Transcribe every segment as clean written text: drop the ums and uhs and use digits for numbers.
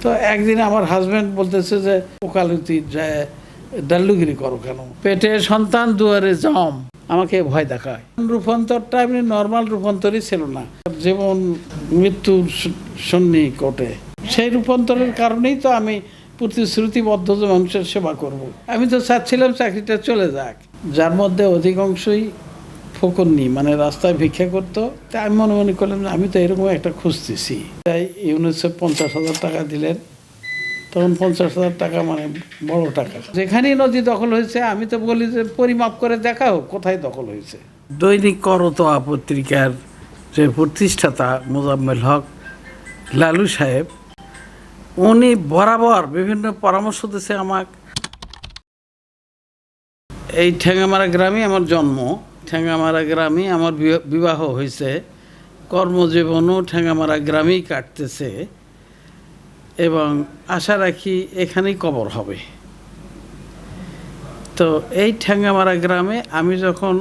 তো একদিন আমার হাজব্যান্ড বলতেছে যে ওকালতি যায় ডাল্লুগিরি করো কেন, পেটে সন্তান দুয়ারে জম, আমাকে ভয় দেখায়। রূপান্তরটা এমনি নর্মাল রূপান্তরই ছিল না, যেমন মৃত্যুর সন্নিকটে। সেই রূপান্তরের কারণেই তো আমি প্রতিশ্রুতিবদ্ধ যে মানুষের সেবা করব। আমি তো চাচ্ছিলাম চাকরিটা চলে যাক, যার মধ্যে অধিকাংশই ফকরনি, মানে রাস্তায় ভিক্ষা করতো। তাই আমি মনে করলাম যে আমি তো এরকম একটা খুঁজতেছি। তাই ইউনিসেফ 50,000 টাকা দিলেন। তখন 50,000 টাকা মানে বড় টাকা। যেখানেই নদী দখল হয়েছে আমি তো বলি যে পরিমাপ করে দেখাও কোথায় দখল হয়েছে। দৈনিক করতোয়া পত্রিকার যে প্রতিষ্ঠাতা মোজাম্মেল হক লালু সাহেব, উনি বরাবর বিভিন্ন পরামর্শ দিয়েছে আমাকে। এই ঠেঙ্গামারা গ্রামে আমার জন্ম, ঠেঙ্গামারা গ্রামে আমার বিবাহ হয়েছে, কর্মজীবনও ঠেঙ্গামারা গ্রামেই কাটতেছে এবং আশা রাখি এখানেই কবর হবে। তো এই ঠেঙ্গামারা গ্রামে আমি যখন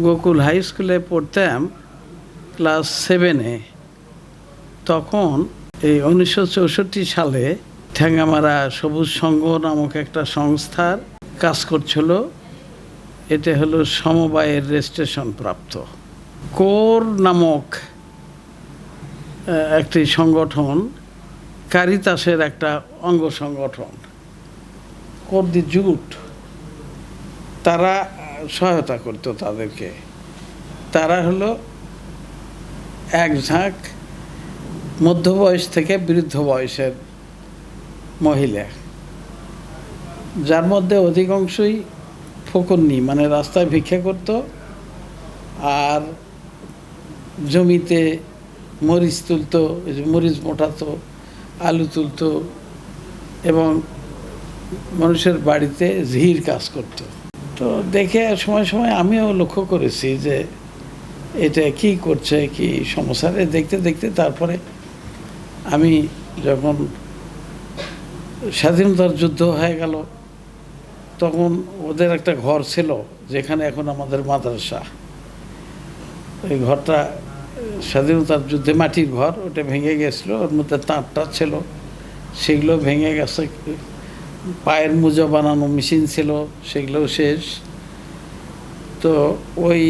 গোকুল হাই স্কুলে পড়তাম ক্লাস 7-এ, তখন এই 1964 সালে ঠেঙ্গামারা সবুজ সংঘ নামক একটা সংস্থার কাজ করছিল। এটা হলো সমবায়ের রেজিস্ট্রেশন প্রাপ্ত কোর নামক একটি সংগঠন, কারিতাসের একটা অঙ্গ সংগঠন, কোর দি জুট, তারা সহায়তা করত তাদেরকে। তারা হলো এক ঝাঁক মধ্যবয়স থেকে বৃদ্ধ বয়সের মহিলা, যার মধ্যে অধিকাংশই ফকরনি, মানে রাস্তায় ভিক্ষা করত আর জমিতে মরিচ তুলতো, মরিচ মোটাতো, আলু তুলতো এবং মানুষের বাড়িতে ঝির কাজ করত। তো দেখে সময় সময় আমিও লক্ষ্য করেছি যে এটা কি করছে, কি সমস্যা। দেখতে দেখতে তারপরে আমি যখন স্বাধীনতার যুদ্ধ হয়ে গেল, তখন ওদের একটা ঘর ছিল যেখানে এখন আমাদের মাদ্রাসা। ওই ঘরটা স্বাধীনতার যুদ্ধে মাটির ঘর, ওটা ভেঙে গেছিলো, ওর মধ্যে তাঁতটা ছিল, সেগুলো ভেঙে গেছে। পায়ের মোজা বানানো মেশিন ছিল, সেগুলোও শেষ। তো ওই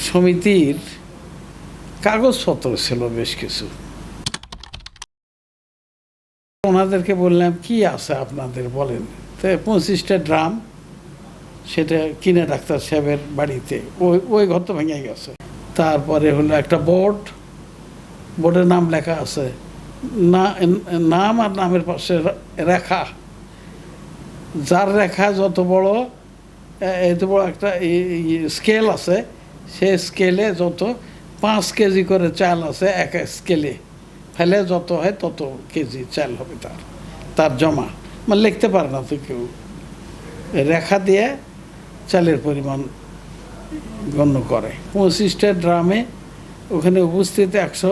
সমিতির কাগজপত্র ছিল বেশ কিছু। ওনাদেরকে বললাম কি আছে আপনাদের বলেন। তো 25টা ড্রাম, সেটা কিনে ডাক্তার সাহেবের বাড়িতে, ওই ঘর তো ভেঙে গেছে। তারপরে হলো একটা বোর্ডের নাম লেখা আছে, নাম আর নামের পাশে রেখা, যার রেখা যত বড়, এত বড় একটা স্কেল আছে, সে স্কেলে যত 5 কেজি করে চাল আছে, এক স্কেলে ফেলে যত হয় তত কেজি চাল হবে তার জমা। মানে লিখতে পারে না তো কেউ, রেখা দিয়ে চালের পরিমাণ গণ্য করে। 25টা ড্রামে ওখানে উপস্থিত 100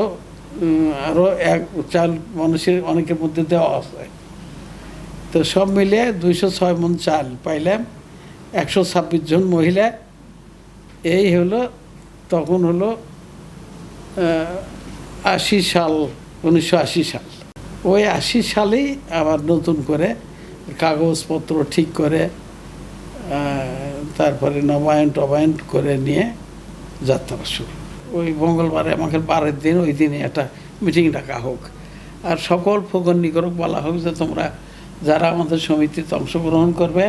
আরও এক চাল মানুষের অনেকের মধ্যে দেওয়া আছে। তো সব মিলিয়ে 206 মণ চাল পাইলাম, 126 জন মহিলা। এই হলো তখন হলো 80 সাল, 1980 সাল। ওই 80 সালেই আবার নতুন করে কাগজপত্র ঠিক করে তারপরে নবায়ন করে নিয়ে যাত্রা শুরু। ওই মঙ্গলবারে আমাকে 12 দিন, ওই দিনে একটা মিটিং ডাকা হোক আর সকল ফকরনিগরক বলা হোক যে তোমরা যারা আমাদের সমিতিতে অংশগ্রহণ করবে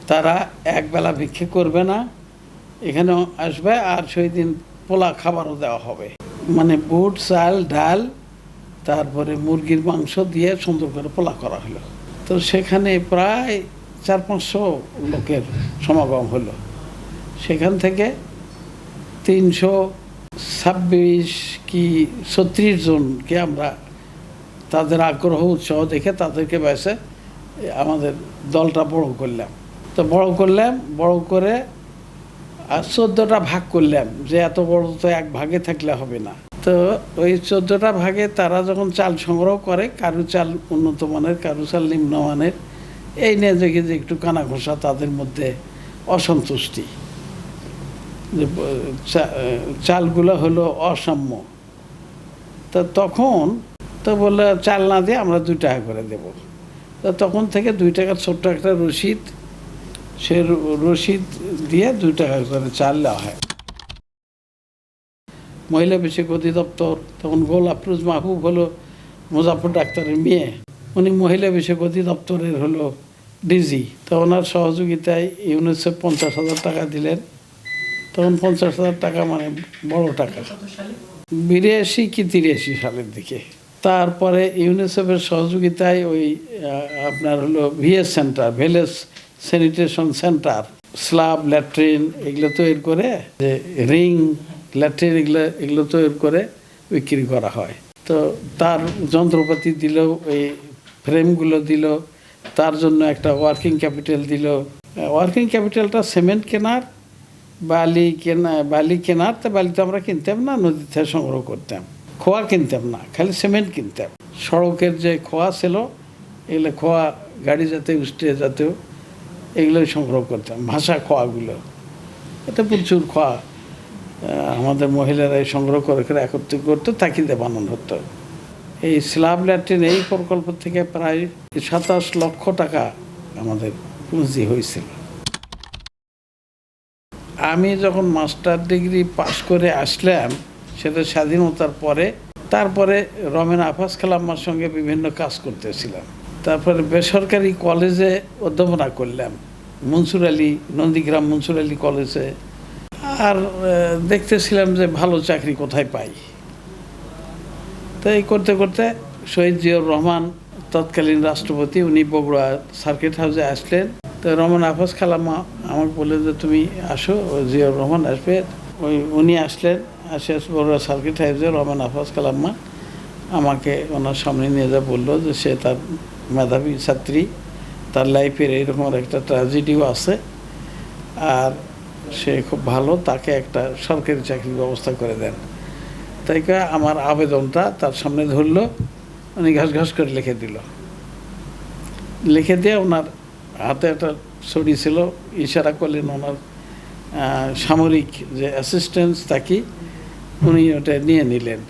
তারা একবেলা ভিক্ষে করবে না, এখানে আসবে, আর সেই দিন পোলা খাবারও দেওয়া হবে, মানে বুট, চাল, ডাল, তারপরে মুরগির মাংস দিয়ে সুন্দর করে পোলা করা হলো। তো সেখানে প্রায় 400-500 লোকের সমাগম হলো। সেখান থেকে 326 কি 36 জনকে আমরা তাদের আগ্রহ উৎসাহ দেখে তাদেরকে বেছে আমাদের দলটা বড় করলাম। তো বড় করে আর 14টা ভাগ করলাম, যে এত বড় তো এক ভাগে থাকলে হবে না। তো ওই 14টা ভাগে তারা যখন চাল সংগ্রহ করে, কারু চাল উন্নত মানের, কারু চাল নিম্নমানের, এই নিয়ে দেখি যে একটু কানাঘোষা, তাদের মধ্যে অসন্তুষ্টি। যে চালগুলো হলো অসাম্য। তা তখন তো বললে চাল না দিয়ে আমরা 2 টাকা করে দেব। তা তখন থেকে 2 টাকার ছোট্ট একটা রসিদ, সে রসিদ দিয়ে 2 টাকা করে চাল দেওয়া হয়। মহিলা বিষয়ক অধিদপ্তর, তখন গোল আফরোজ মাহবুব হলো মুজাফর ডাক্তারের মেয়ে, উনি মহিলা বিষয়ক অধিদপ্তরের হলো ডিজি। তো ওনার সহযোগিতায় ইউনিসেফ 50,000 টাকা দিলেন। তখন 50,000 টাকা মানে বড় টাকা, 82 কি 83 সালের দিকে। তারপরে ইউনিসেফের সহযোগিতায় ওই আপনার হলো VS centre, village sanitation centre, slab, latrine এগুলো তৈরি করে, যে রিং ল্যাট্রিন এগুলো তৈরি করে বিক্রি করা হয়। তো তার যন্ত্রপাতি দিল, ওই ফ্রেমগুলো দিল, তার জন্য একটা ওয়ার্কিং ক্যাপিটাল দিল। ওয়ার্কিং ক্যাপিটালটা সিমেন্ট কেনার, বালি কেনার, তো বালি তো আমরা কিনতাম না, নদী থেকে সংগ্রহ করতাম। খোয়া কিনতাম না, খালি সিমেন্ট কিনতাম। সড়কের যে খোয়া ছিল, এগুলো খোয়া গাড়ি যাতে উষ্টে যাতেও এগুলোই সংগ্রহ করতাম, ভাষা খোয়াগুলো। এতে প্রচুর খোয়া আমাদের মহিলারাই সংগ্রহ করে একত্রিত করতো, তাকিদে বানানো হতো। এই স্ল্যাব ল্যাট্রিন এই প্রকল্প থেকে প্রায় 27 লক্ষ টাকা আমাদের পুঁজি হয়েছিল। আমি যখন মাস্টার ডিগ্রি পাশ করে আসলাম, সেটা স্বাধীনতার পরে, তারপরে রমেন আফাজ খালাম্মার সঙ্গে বিভিন্ন কাজ করতেছিলাম। তারপরে বেসরকারি কলেজে অধ্যাপনা করলাম, মনসুর আলী, নন্দীগ্রাম মনসুর আলী কলেজে। আর দেখতেছিলাম যে ভালো চাকরি কোথায় পাই। তাই করতে করতে শহীদ জিয়াউর রহমান, তৎকালীন রাষ্ট্রপতি, উনি বগুড়া সার্কিট হাউসে আসলেন। তো রমেন আফাজ খালাম্মা আমাকে বললে যে তুমি আসো, জিয়াউর রহমান আসবে। উনি আসলেন, বগুড়া সার্কিট হাউসে রমেন আফাজ খালাম্মা আমাকে ওনার সামনে নিয়ে যা বললো যে সে তার মেধাবী ছাত্রী, তার লাইফের এইরকম একটা ট্র্যাজেডিও আছে, আর সে খুব ভালো, তাকে একটা সরকারি চাকরির ব্যবস্থা করে দেন। তাই আমার আবেদনটা তার সামনে ধরলো, উনি ঘাস করে লিখে দিল। লিখে দিয়ে ওনার হাতে একটা ছড়ি ছিল, ইশারা করলেন ওনার সামরিক যে অ্যাসিস্ট্যান্স তাকে, উনি ওটা নিয়ে নিলেন।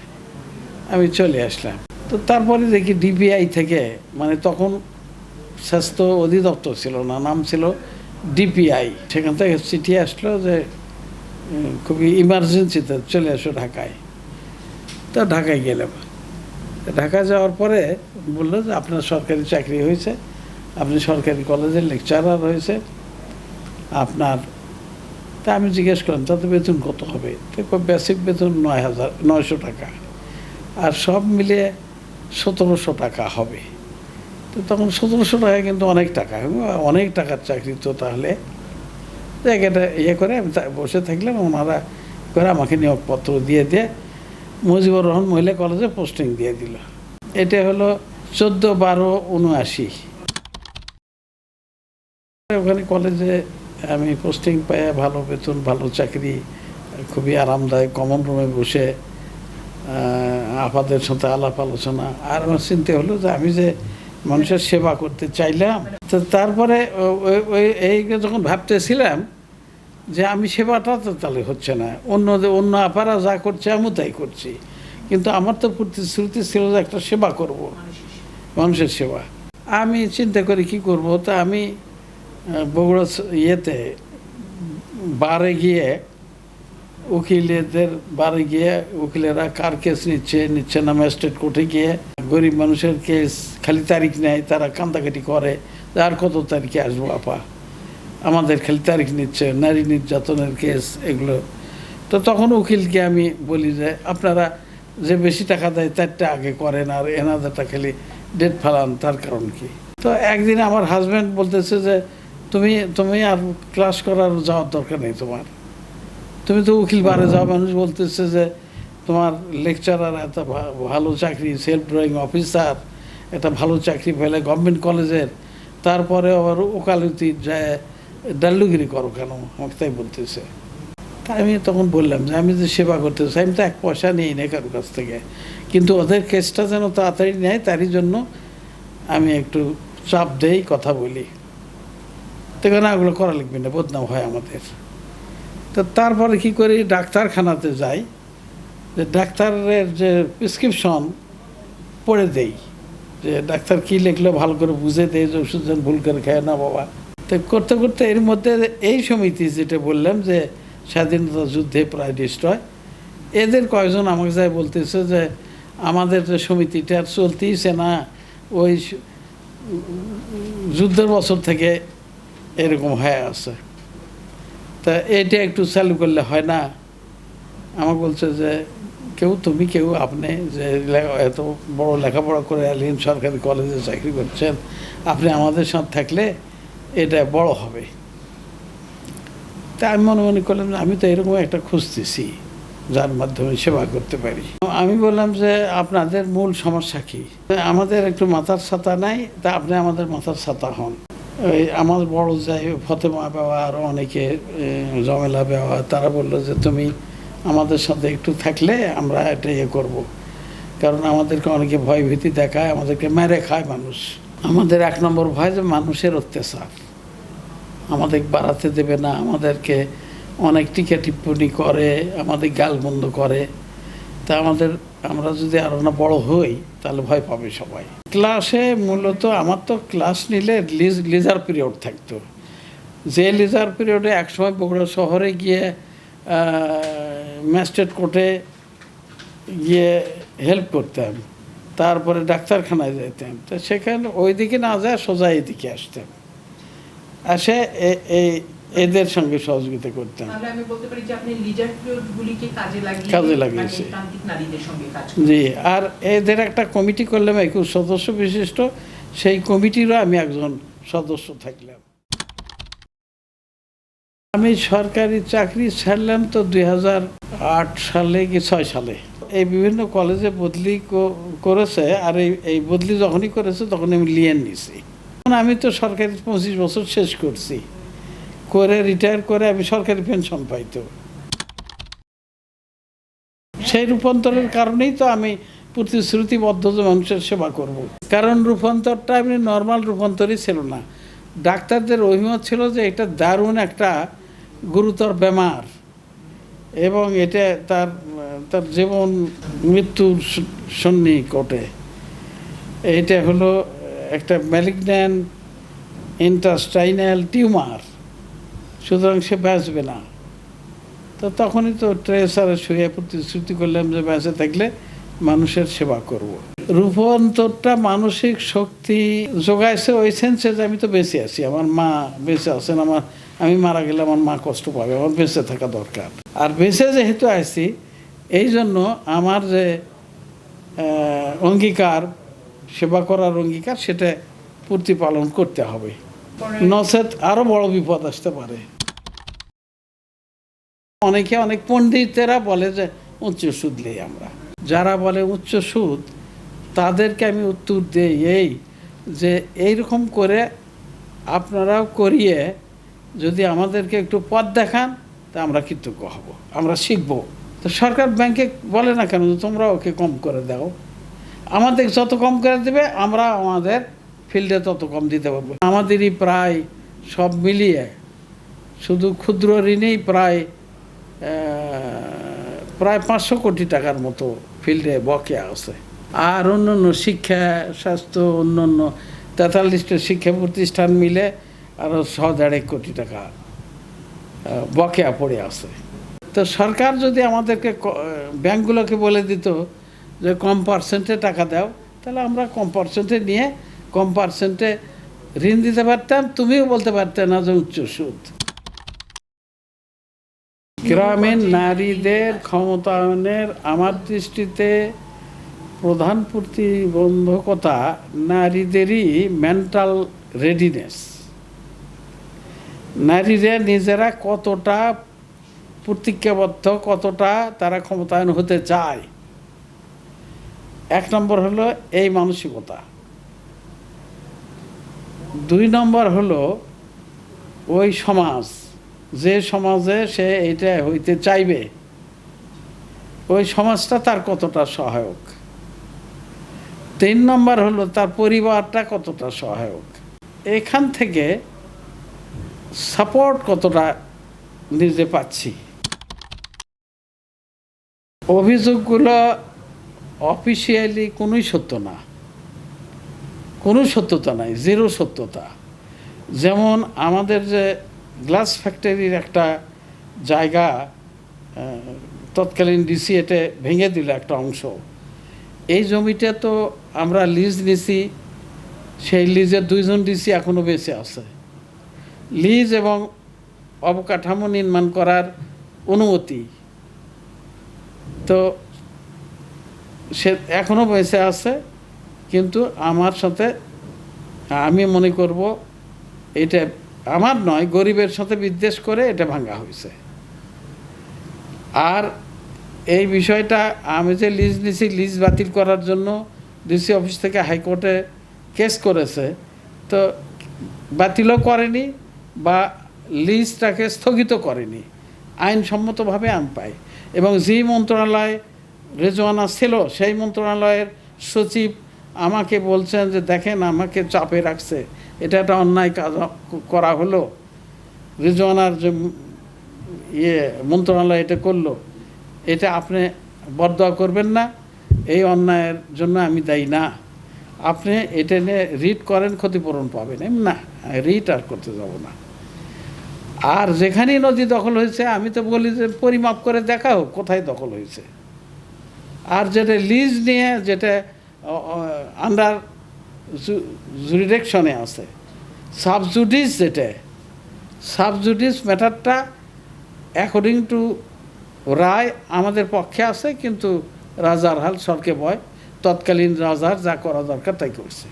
আমি চলে আসলাম। তো তারপরে দেখি ডিপিআই থেকে, মানে তখন স্বাস্থ্য অধিদপ্তর ছিল না, নাম ছিল ডিপিআই, সেখান থেকে চিঠি আসলো যে খুবই ইমার্জেন্সিতে চলে আসো ঢাকায়। তো ঢাকায় গেলাম। ঢাকা যাওয়ার পরে বললো যে আপনার সরকারি চাকরি হয়েছে, আপনি সরকারি কলেজের লেকচারার হয়েছে আপনার। তা আমি জিজ্ঞেস করলাম তাতে বেতন কত হবে? তো বেসিক বেতন 9,900 টাকা, আর সব মিলিয়ে 1700 টাকা হবে। তো তখন 1700 টাকা কিন্তু অনেক টাকা, অনেক টাকার চাকরি। তো তাহলে জায়গাটা করে আমি বসে থাকলাম, ওনারা করে আমাকে নিয়োগপত্র দিয়ে মুজিবুর রহমান মহিলা কলেজে পোস্টিং দিয়ে দিল। এটা হলো 14/12/79। ওখানে কলেজে আমি পোস্টিং পাই, ভালো বেতন, ভালো চাকরি, খুবই আরামদায়ক, কমন রুমে বসে আপাদের সাথে আলাপ আলোচনা। আর আমার চিন্তা হলো যে আমি যে মানুষের সেবা করতে চাইলাম, তো তারপরে এই যখন ভাবতেছিলাম যে আমি সেবাটা তো তাহলে হচ্ছে না, অন্য আপারা যা করছে আমিও তাই করছি, কিন্তু আমার তো প্রতিশ্রুতি ছিল যে একটা সেবা করব, মানুষের সেবা। আমি চিন্তা করি কি করব। তা আমি বগুড়া বারে গিয়ে, উকিলদের বারে গিয়ে, উকিলেরা কার কেস নিচ্ছে না, ম্যাজিস্ট্রেট কোর্টে গিয়ে গরিব মানুষের কেস খালি তারিখ নেয়, তারা কান্দাকাটি করে আর কত তারিখে আসবো আপা, আমাদের খালি তারিখ নিচ্ছে, নারী নির্যাতনের কেস এগুলো। তো তখন উকিলকে আমি বলি যে আপনারা যে বেশি টাকা দেয় তারটা আগে করেন, আর এনাদেরটা খালি ডেট ফেলান, তার কারণ কি? তো একদিন আমার হাজব্যান্ড বলতেছে যে তুমি আর ক্লাস করার যাওয়ার দরকার নেই, তুমি তো উকিল বারে যাও। মানুষ বলতেছে যে তোমার লেকচারার এত ভালো চাকরি, সেলফ ড্রয়িং অফিসার, একটা ভালো চাকরি পেলে গভর্নমেন্ট কলেজের, তারপরে আবার ওকালতি যায় ডাল্লুগিরি করো কেন, আমাকে তাই বলতেছে। তাই আমি তখন বললাম যে আমি যে সেবা করতে চাই, আমি তো 1 পয়সা নিই না কারোর কাছ থেকে, কিন্তু ওদের কেসটা যেন তাড়াতাড়ি নেয়, তারই জন্য আমি একটু চাপ দেই, কথা বলি। তো কেন ওগুলো করা লিখবে না, বদনাম হয় আমাদের। তো তারপরে কি করি, ডাক্তারখানাতে যাই, যে ডাক্তারের যে প্রেসক্রিপশন পড়ে দেই, যে ডাক্তার কী লিখলো ভালো করে বুঝে দেয়, যে ওষুধ যেন ভুল করে খায় না বাবা। তো করতে করতে এর মধ্যে এই সমিতি যেটা বললাম যে স্বাধীনতা যুদ্ধে প্রায় ডিস্ট্রয়, এদের কয়েকজন আমাকে যাই বলতেছে যে আমাদের যে সমিতিটা আর চলতেইছে না, ওই যুদ্ধের বছর থেকে এরকম হয়ে আছে, তা এটা একটু চালু করলে হয় না। আমাকে বলছে যে কেউ আপনি যে এত বড় লেখাপড়া করে এলেন, সরকারি কলেজে চাকরি করছেন, আপনি আমাদের সাথে থাকলে এটা বড় হবে। তা আমি মনে করলাম যে আমি তো এরকম একটা খুঁজতেছি যার মাধ্যমে সেবা করতে পারি। আমি বললাম যে আপনাদের মূল সমস্যা কি? আমাদের একটু মাথার ছাতা নাই, তা আপনি আমাদের মাথার ছাতা হন। ওই আমার বড় যাই ফতেমা বেওয়া আরও অনেকে, জমেলা বেওয়া, তারা বললো যে তুমি আমাদের সাথে একটু থাকলে আমরা এটা ইয়ে করবো, কারণ আমাদেরকে অনেকে ভয়ভীতি দেখায়, আমাদেরকে মেরে খায় মানুষ। আমাদের এক নম্বর ভয় যে মানুষের অত্যাচার, আমাদের বাড়াতে দেবে না, আমাদেরকে অনেক টিকা টিপ্পনি করে, আমাদের গালমন্দ করে। তা আমরা যদি আরও না বড় হই তাহলে ভয় পাবে সবাই। ক্লাসে মূলত আমার তো ক্লাস নিলে লিজার পিরিয়ড থাকতো, যে লিজার পিরিয়ডে একসময় বগুড়া শহরে গিয়ে ম্যাজিস্ট্রেট কোর্টে গিয়ে হেল্প করতাম, তারপরে ডাক্তারখানায় যেতাম, তো সেখানে ওই দিকে না যায় সোজা এদিকে আসতাম, আসে এদের সঙ্গে সহযোগিতা করতাম। আমি বলতে পারি যে আপনি লিজার পিরিয়ডগুলিকে কাজে লাগিয়েছি। জি, আর এদের একটা কমিটি করলাম 21 সদস্য বিশিষ্ট, সেই কমিটিরও আমি একজন সদস্য থাকলাম। আমি সরকারি চাকরি ছাড়লাম তো 2008 সালে কি 6 সালে। এই বিভিন্ন কলেজে বদলি করেছে, আর এই বদলি যখনই করেছে তখন আমি লিয়েন নিছি। আমি তো সরকারি 25 বছর শেষ করছি, করে রিটায়ার করে আমি সরকারি পেনশন পাইতো। সেই রূপান্তরের কারণেই তো আমি প্রতিশ্রুতিবদ্ধ যে মানুষের সেবা করব। কারণ রূপান্তরটা আমি নর্মাল রূপান্তরই ছিল না। ডাক্তারদের অভিমত ছিল যে এটা দারুণ একটা গুরুতর বেমার, এবং এটা তার জীবন মৃত্যুর সন্নিকটে। এটা হলো একটা ম্যালিগন্যান্ট ইন্টাস্টাইনাল টিউমার, সুতরাং সে বাঁচবে না। তো তখনই তো ট্রেসারে শুয়ে প্রতিশ্রুতি করলাম যে বেঁচে থাকলে মানুষের সেবা করব। রূপান্তরটা মানসিক শক্তি যোগাইছে ওই সেন্সে যে আমি তো বেঁচে আছি, আমার মা বেঁচে আছেন, আমি মারা গেলে আমার মা কষ্ট পাবে, আমার বেঁচে থাকা দরকার। আর বেঁচে যেহেতু আছি, এই জন্য আমার যে অঙ্গীকার, সেবা করার অঙ্গীকার, সেটা প্রতিপালন করতে হবে, নচেত আরও বড় বিপদ আসতে পারে। অনেক পণ্ডিতেরা বলে যে উচ্চ সুদ নেই আমরা, যারা বলে উচ্চ সুদ তাদেরকে আমি উত্তর দিই এই যে এইরকম করে আপনারাও করিয়ে যদি আমাদেরকে একটু পথ দেখান তা আমরা কৃতজ্ঞ হব, আমরা শিখব। তো সরকার ব্যাংকে বলে না কেন তোমরা ওকে কম করে দাও, আমাদের যত কম করে দেবে আমরা আমাদের ফিল্ডে তত কম দিতে পারবো। আমাদেরই প্রায় সব মিলিয়ে শুধু ক্ষুদ্র ঋণেই প্রায় 500 কোটি টাকার মতো ফিল্ডে বকেয়া আছে। আর অন্যান্য শিক্ষা, স্বাস্থ্য, অন্যান্য 43টা শিক্ষা প্রতিষ্ঠান মিলে আরও 1.5 কোটি টাকা বকেয়া পড়ে আছে। তো সরকার যদি আমাদেরকে, ব্যাংকগুলোকে বলে দিত যে কম পার্সেন্টে টাকা দাও, তাহলে আমরা কম পার্সেন্টে নিয়ে কম পার্সেন্টে ঋণ দিতে পারতাম, তুমিও বলতে পারতে না যে উচ্চ সুদ। গ্রামীণ নারীদের ক্ষমতায়নের আমার দৃষ্টিতে প্রধান প্রতিবন্ধকতা নারীদেরই মেন্টাল রেডিনেস। নারীরা নিজেরা কতটা প্রতিজ্ঞাবদ্ধ, কতটা তারা ক্ষমতায়ন হতে চায়। 1 নম্বর হলো এই মানসিকতা। 2 নম্বর হলো ওই সমাজ, যে সমাজে সে এইটা হইতে চাইবে ওই সমাজটা তার কতটা সহায়ক। 3 নম্বর হলো তার পরিবারটা কতটা সহায়ক। এখান থেকে সাপোর্ট কতটা নিজে পাচ্ছি। অভিযোগগুলো অফিসিয়ালি কোনোই সত্য না, কোনো সত্যতা নাই, জিরো সত্যতা। যেমন আমাদের যে গ্লাস ফ্যাক্টরির একটা জায়গা তৎকালীন ডিসি এতে ভেঙে দিল একটা অংশ, এই জমিটা তো আমরা লিজ নিছি, সেই লিজের 2 জন ডিসি এখনও বেঁচে আছে। লিজ এবং অবকাঠামো নির্মাণ করার অনুমতি তো সে এখনও বেঁচে আছে, কিন্তু আমার সাথে আমি মনে করব এটা আমার নয়, গরিবের সাথে বিদ্বেষ করে এটা ভাঙা হয়েছে। আর এই বিষয়টা আমি যে লিজ নিছি, লিজ বাতিল করার জন্য ডিসি অফিস থেকে হাইকোর্টে কেস করেছে, তো বাতিলও করেনি বা লিজটাকে স্থগিত করেনি, আইনসম্মতভাবে আমি পাই। এবং যেই মন্ত্রণালয় রেজওয়ানা ছিল সেই মন্ত্রণালয়ের সচিব আমাকে বলছেন যে দেখেন আমাকে চাপে রাখছে, এটা একটা অন্যায় কাজ করা হলো, রেজওয়ানার যে মন্ত্রণালয় এটা করলো, এটা আপনি বরদোয়া করবেন না, এই অন্যায়ের জন্য আমি দায়ী না, আপনি এটা নিয়ে রিট করেন, ক্ষতিপূরণ পাবেন। না, রিট আর করতে যাব না। আর যেখানেই নদী দখল হয়েছে আমি তো বলি যে পরিমাপ করে দেখাও কোথায় দখল হয়েছে। আর যেটা লিজ নিয়ে যেটা আন্ডার জুরিডিকশনে আছে, সাবজুডিস, যেটা সাবজুডিস ম্যাটারটা অ্যাকর্ডিং টু রায় আমাদের পক্ষে আছে, কিন্তু রাজার হাল সরকে বয়, তৎকালীন রাজার যা করা দরকার তাই করছে।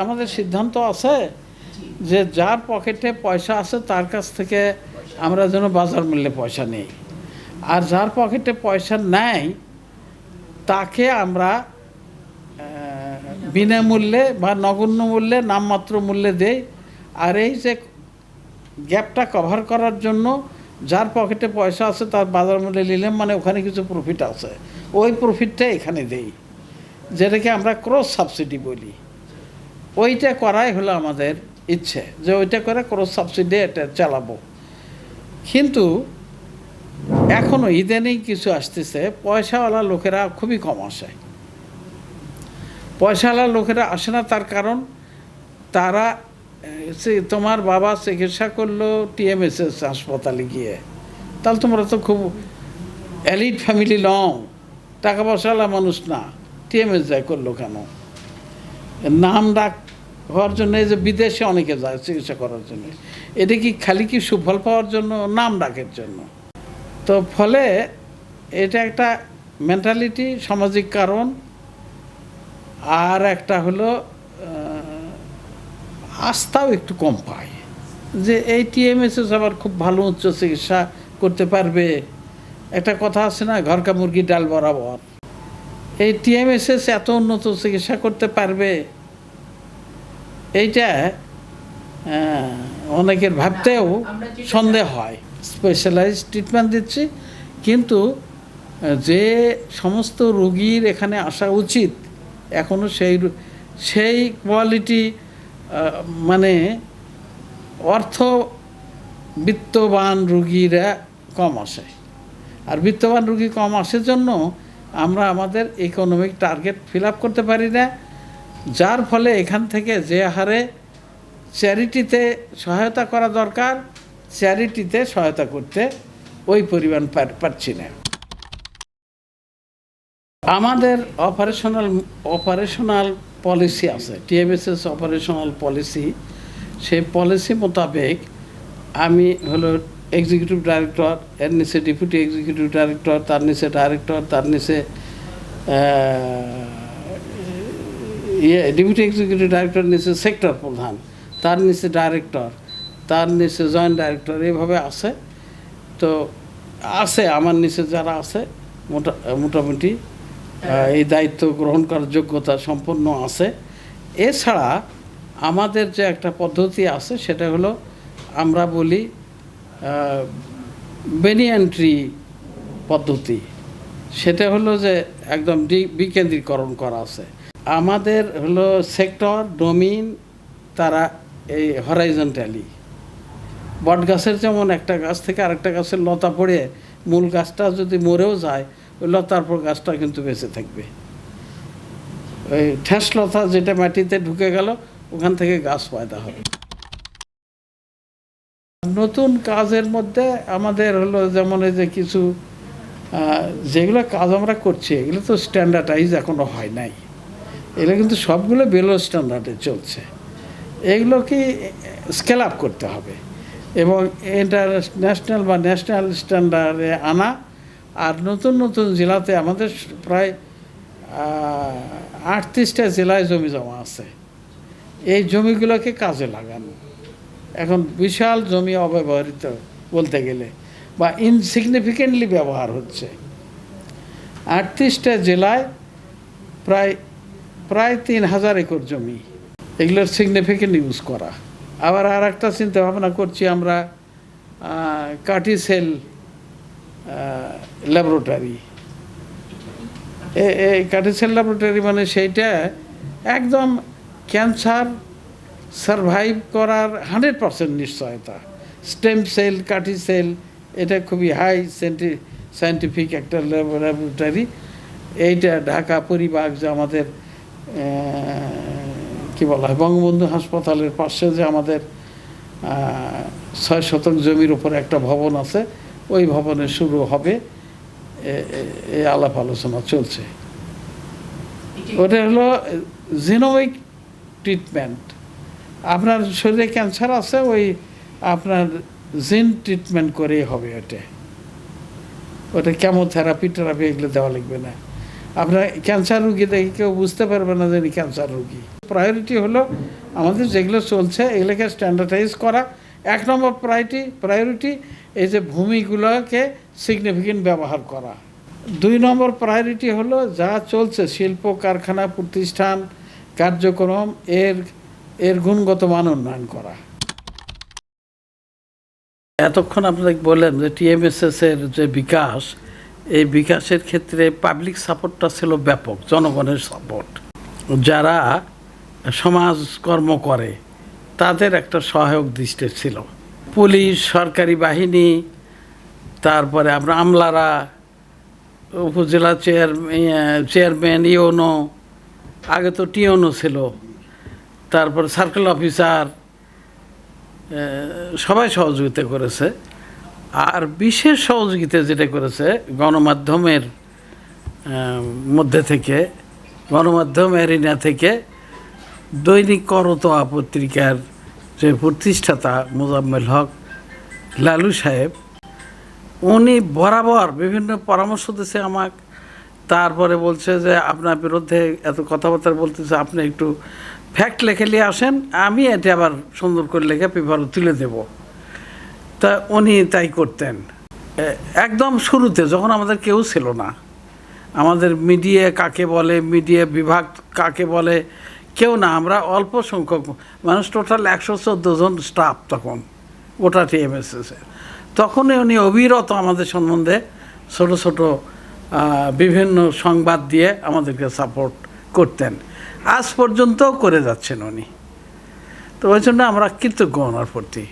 আমাদের সিদ্ধান্ত আছে যে যার পকেটে পয়সা আছে তার কাছ থেকে আমরা যেন বাজার মূল্যে পয়সা নেই, আর যার পকেটে পয়সা নেই তাকে আমরা বিনামূল্যে বা নগণ্য মূল্যে, নামমাত্র মূল্যে দেই। আর এই যে গ্যাপটা কভার করার জন্য যার পকেটে পয়সা আছে তার বাজার মূল্যে নিলাম, মানে ওখানে কিছু প্রফিট আছে, ওই প্রফিটটা এখানে দেই, যেটাকে আমরা ক্রস সাবসিডি বলি। ওইটা করাই হলো আমাদের ইচ্ছে, যে ওইটা করে ক্রস সাবসিডি এটা চালাবো। কিন্তু এখনও ইদানিং কিছু আসতেছে, পয়সাওয়ালা লোকেরা খুবই কম আসে। পয়সাওয়ালা লোকেরা আসে না, তার কারণ তারা তোমার বাবা চিকিৎসা করলো TMSS হাসপাতালে গিয়ে, তাহলে তোমরা তো খুব এলিট ফ্যামিলি লও, টাকা পয়সাওয়ালা মানুষ না, TMS যায় করলো কেন? নাম ডাক হওয়ার জন্য, যে বিদেশে অনেকে যায় চিকিৎসা করার জন্য, এটা কি খালি কি সুফল পাওয়ার জন্য? নাম ডাকের জন্য। তো ফলে এটা একটা মেন্টালিটি, সামাজিক কারণ। আর একটা হলো আস্থাও একটু কম পায়, যে এই TMSS আবার খুব ভালো উচ্চ চিকিৎসা করতে পারবে। একটা কথা আছে না, ঘরকা মুরগি ডাল বরাবর, এই TMSS এত উন্নত চিকিৎসা করতে পারবে, এইটা অনেকের ভাবতেও সন্দেহ হয়। স্পেশালাইজড ট্রিটমেন্ট দিচ্ছি, কিন্তু যে সমস্ত রোগীর এখানে আসা উচিত এখনও সেই কোয়ালিটি, মানে বিত্তবান রোগীরা কম আসে। আর বিত্তবান রোগী কম আসার জন্য আমরা আমাদের ইকোনমিক টার্গেট ফিল আপ করতে পারি না, যার ফলে এখান থেকে যে হারে চ্যারিটিতে সহায়তা করা দরকার, চ্যারিটিতে সহায়তা করতে ওই পরিমাণ পারছি না। আমাদের অপারেশনাল পলিসি আছে, TMSS অপারেশনাল পলিসি। সেই পলিসি মোতাবেক আমি হলো এক্সিকিউটিভ ডাইরেক্টর, এর নিচে ডেপুটি এক্সিকিউটিভ ডাইরেক্টর, তার নিচে ডাইরেক্টর, তার নিচে ডেপুটি এক্সিকিউটিভ ডাইরেক্টর নিচে সেক্টর প্রধান, তার নিচে ডাইরেক্টর, তার নিচে জয়েন্ট ডাইরেক্টর, এইভাবে আছে। তো আছে আমার নিচে যারা আছে মোটামুটি এই দায়িত্ব গ্রহণ করার যোগ্যতা সম্পন্ন আছে। এছাড়া আমাদের যে একটা পদ্ধতি আছে সেটা হলো আমরা বলি বেনিয়ান্ট্রি পদ্ধতি। সেটা হলো যে একদম বিকেন্দ্রীকরণ করা আছে। আমাদের হলো সেক্টর, ডোমিন, তারা এই হরাইজন্টালি, বট গাছের যেমন একটা গাছ থেকে আরেকটা গাছের লতা পড়ে মূল গাছটা যদি মরেও যায় ওই লতার পর গাছটা কিন্তু বেঁচে থাকবে। ওই ঠেস লতা যেটা মাটিতে ঢুকে গেল ওখান থেকে গাছ পয়দা হবে। নতুন কাজের মধ্যে আমাদের হলো যেমন এই যে কিছু যেগুলো কাজ আমরা করছি এগুলো তো স্ট্যান্ডার্ডাইজ এখনো হয় নাই, এগুলো কিন্তু সবগুলো বেলো স্ট্যান্ডার্ডে চলছে। এগুলো কি স্কেল আপ করতে হবে এবং ইন্টারন্যাশনাল বা ন্যাশনাল স্ট্যান্ডার্ডে আনা। আর নতুন নতুন জেলাতে আমাদের প্রায় 38টা জেলায় জমি জমা আছে, এই জমিগুলোকে কাজে লাগানো। এখন বিশাল জমি অব্যবহৃত বলতে গেলে বা ইনসিগনিফিকেন্টলি ব্যবহার হচ্ছে। 38টা জেলায় প্রায় 3000 একর জমি, এগুলোর সিগনিফিকেন্ট ইউজ করা। আবার আর একটা চিন্তা ভাবনা করছি আমরা কাটিসেল ল্যাবরেটরি। এই কাটিসেল ল্যাবরেটরি মানে সেইটা একদম ক্যান্সার সারভাইভ করার 100% নিশ্চয়তা। স্টেম সেল, কাটিসেল, এটা খুবই হাই সায়েন্টিফিক একটা ল্যাবরেটরি। এইটা ঢাকা পরিবাগ যে আমাদের কি বলা হয় বঙ্গবন্ধু হাসপাতালের পাশে যে আমাদের 6 শতক জমির উপর একটা ভবন আছে, ওই ভবনে শুরু হবে এই আলাপ আলোচনা চলছে। ওটা হলো জিনোমিক ট্রিটমেন্ট। আপনার শরীরে ক্যান্সার আছে, ওই আপনার জিন ট্রিটমেন্ট করেই হবে। ওটা কেমোথেরাপি টেরাপি এগুলো দেওয়া লাগবে না। আপনার ক্যান্সার রুগী দেখে কেউ বুঝতে পারবে না যে ক্যান্সার রুগী। প্রায়োরিটি হলো আমাদের যেগুলো চলছে এগুলোকে স্ট্যান্ডার্ডাইজ করা। 1 নম্বর প্রায়োরিটি এই যে ভূমিগুলোকে সিগনিফিকেন্ট ব্যবহার করা। 2 নম্বর প্রায়োরিটি হলো যা চলছে শিল্প কারখানা প্রতিষ্ঠান কার্যক্রম এর গুণগত মান উন্নয়ন করা। এতক্ষণ আপনাকে বললেন যে টিএমএসএস-এর যে বিকাশ, এই বিকাশের ক্ষেত্রে পাবলিক সাপোর্টটা ছিল ব্যাপক, জনগণের সাপোর্ট। যারা সমাজকর্ম করে তাদের একটা সহায়ক দৃষ্টি ছিল। পুলিশ, সরকারি বাহিনী, তারপরে আমরা আমলারা, উপজেলা চেয়ারম্যান, ইওনো, আগে তো টিওনো ছিল, তারপর সার্কেল অফিসার, সবাই সহযোগিতা করেছে। আর বিশেষ সহযোগিতা যেটা করেছে গণমাধ্যমের মধ্যে থেকে, গণমাধ্যম এরিনা থেকে দৈনিক করতোয়া পত্রিকার যে প্রতিষ্ঠাতা মোজাম্মেল হক লালু সাহেব, উনি বরাবর বিভিন্ন পরামর্শ দিয়েছে আমাকে। তারপরে বলছে যে আপনার বিরুদ্ধে এত কথাবার্তা বলতেছে, আপনি একটু ফ্যাক্ট লেখে নিয়ে আসেন, আমি এটা আবার সুন্দর করে লেখে পেপারে তুলে দেব। তা উনি তাই করতেন। একদম শুরুতে যখন আমাদের কেউ ছিল না, আমাদের মিডিয়া কাকে বলে, মিডিয়া বিভাগ কাকে বলে কেউ না, আমরা অল্প সংখ্যক মানুষ, টোটাল 114 জন স্টাফ তখন গোটা টিএমএসএস-এর। তখনই উনি অবিরত আমাদের সম্বন্ধে ছোট ছোট বিভিন্ন সংবাদ দিয়ে আমাদেরকে সাপোর্ট করতেন, আজ পর্যন্তও করে যাচ্ছেন উনি। তো ওই জন্য আমরা কৃতজ্ঞ ওনার প্রতি।